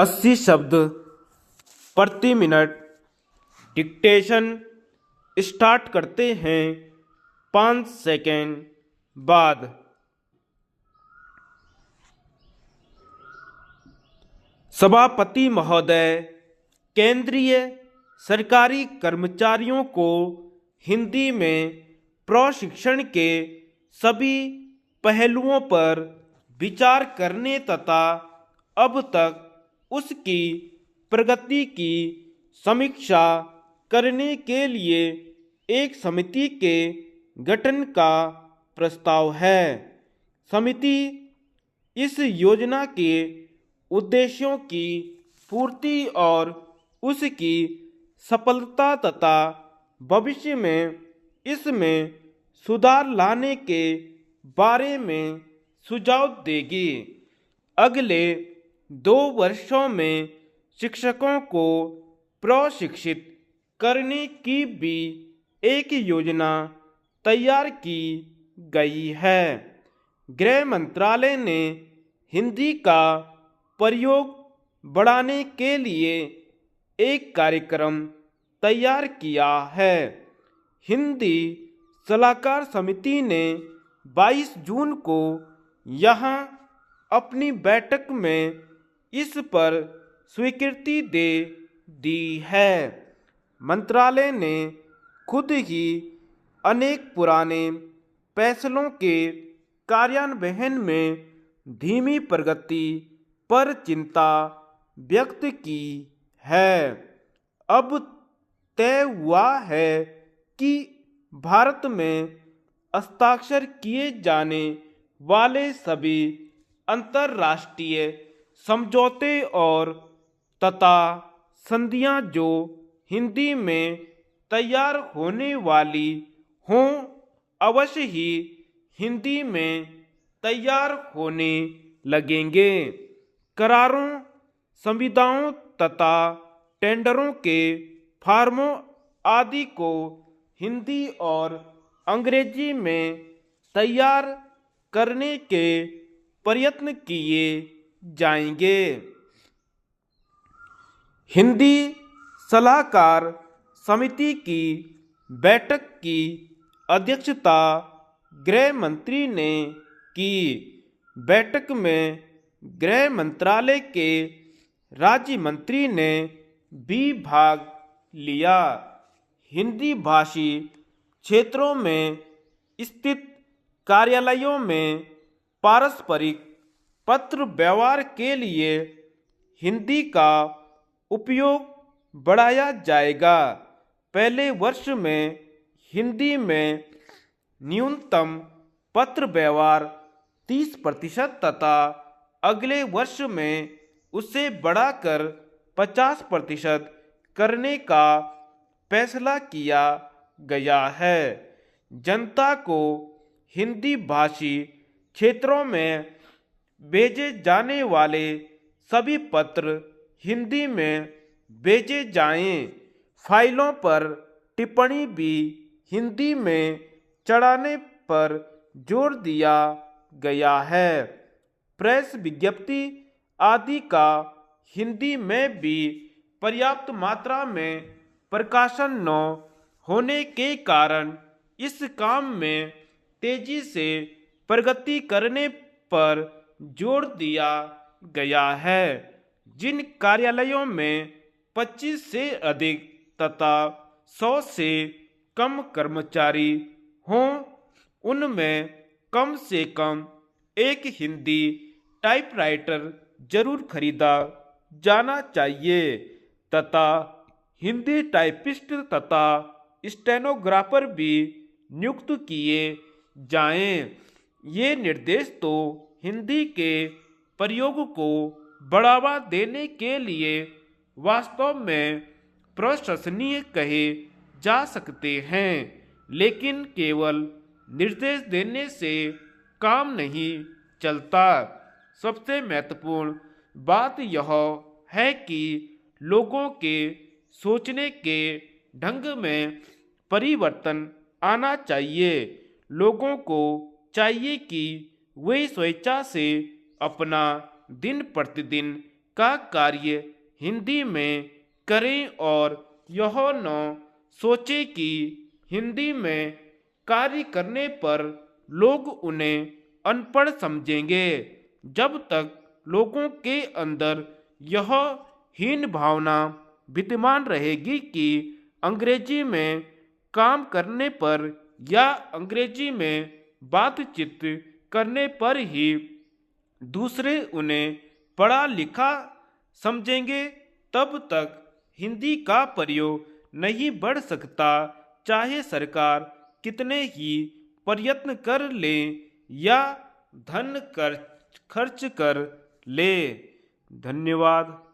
80 शब्द प्रति minute. Dictation start करते हैं 5 सेकेंड बाद। सभापति महोदय, केंद्रीय सरकारी कर्मचारियों को हिंदी में प्रशिक्षण के सभी पहलुओं पर विचार करने तथा अब तक उसकी प्रगति की समीक्षा करने के लिए एक समिति के गठन का प्रस्ताव है। समिति इस योजना के उद्देश्यों की पूर्ति और उसकी सफलता तथा भविष्य में इसमें सुधार लाने के बारे में सुझाव देगी। अगले 2 वर्षों में शिक्षकों को प्रशिक्षित करने की भी एक योजना तैयार की गई है। गृह मंत्रालय ने हिंदी का प्रयोग बढ़ाने के लिए एक कार्यक्रम तैयार किया है। हिंदी सलाहकार समिति ने 22 जून को यहाँ अपनी बैठक में इस पर स्वीकृति दे दी है। मंत्रालय ने खुद ही अनेक पुराने फैसलों के कार्यान्वयन में धीमी प्रगति पर चिंता व्यक्त की है। अब तय हुआ है कि भारत में हस्ताक्षर किए जाने वाले सभी अंतर्राष्ट्रीय समझौते और तथा संधियां जो हिंदी में तैयार होने वाली हों अवश्य ही हिंदी में तैयार होने लगेंगे। करारों, संविदाओं तथा टेंडरों के फार्मों आदि को हिंदी और अंग्रेजी में तैयार करने के प्रयत्न किए जाएंगे। हिंदी सलाहकार समिति की बैठक की अध्यक्षता गृह मंत्री ने की। बैठक में गृह मंत्रालय के राज्य मंत्री ने भी भाग लिया। हिंदी भाषी क्षेत्रों में स्थित कार्यालयों में पारस्परिक पत्र व्यवहार के लिए हिंदी का उपयोग बढ़ाया जाएगा। पहले वर्ष में हिंदी में न्यूनतम पत्र व्यवहार 30% तथा अगले वर्ष में उसे बढ़ाकर 50% करने का फैसला किया गया है। जनता को हिंदी भाषी क्षेत्रों में भेजे जाने वाले सभी पत्र हिंदी में भेजे जाएं। फाइलों पर टिप्पणी भी हिंदी में चढ़ाने पर जोर दिया गया है। प्रेस विज्ञप्ति आदि का हिंदी में भी पर्याप्त मात्रा में प्रकाशन न होने के कारण इस काम में तेजी से प्रगति करने पर जोर दिया गया है। जिन कार्यालयों में 25 से अधिक तथा 100 से कम कर्मचारी हों उनमें कम से कम एक हिंदी टाइपराइटर जरूर खरीदा जाना चाहिए तथा हिंदी टाइपिस्ट तथा स्टेनोग्राफर भी नियुक्त किए जाएं। ये निर्देश तो हिंदी के प्रयोग को बढ़ावा देने के लिए वास्तव में प्रशंसनीय कहे जा सकते हैं, लेकिन केवल निर्देश देने से काम नहीं चलता। सबसे महत्वपूर्ण बात यह है कि लोगों के सोचने के ढंग में परिवर्तन आना चाहिए। लोगों को चाहिए कि वे स्वेच्छा से अपना दिन प्रतिदिन का कार्य हिंदी में करें और यह न सोचे कि हिंदी में कार्य करने पर लोग उन्हें अनपढ़ समझेंगे। जब तक लोगों के अंदर यह हीन भावना विद्यमान रहेगी कि अंग्रेजी में काम करने पर या अंग्रेजी में बातचीत करने पर ही दूसरे उन्हें पढ़ा लिखा समझेंगे, तब तक हिंदी का प्रयोग नहीं बढ़ सकता, चाहे सरकार कितने ही प्रयत्न कर ले या धन खर्च कर ले। धन्यवाद।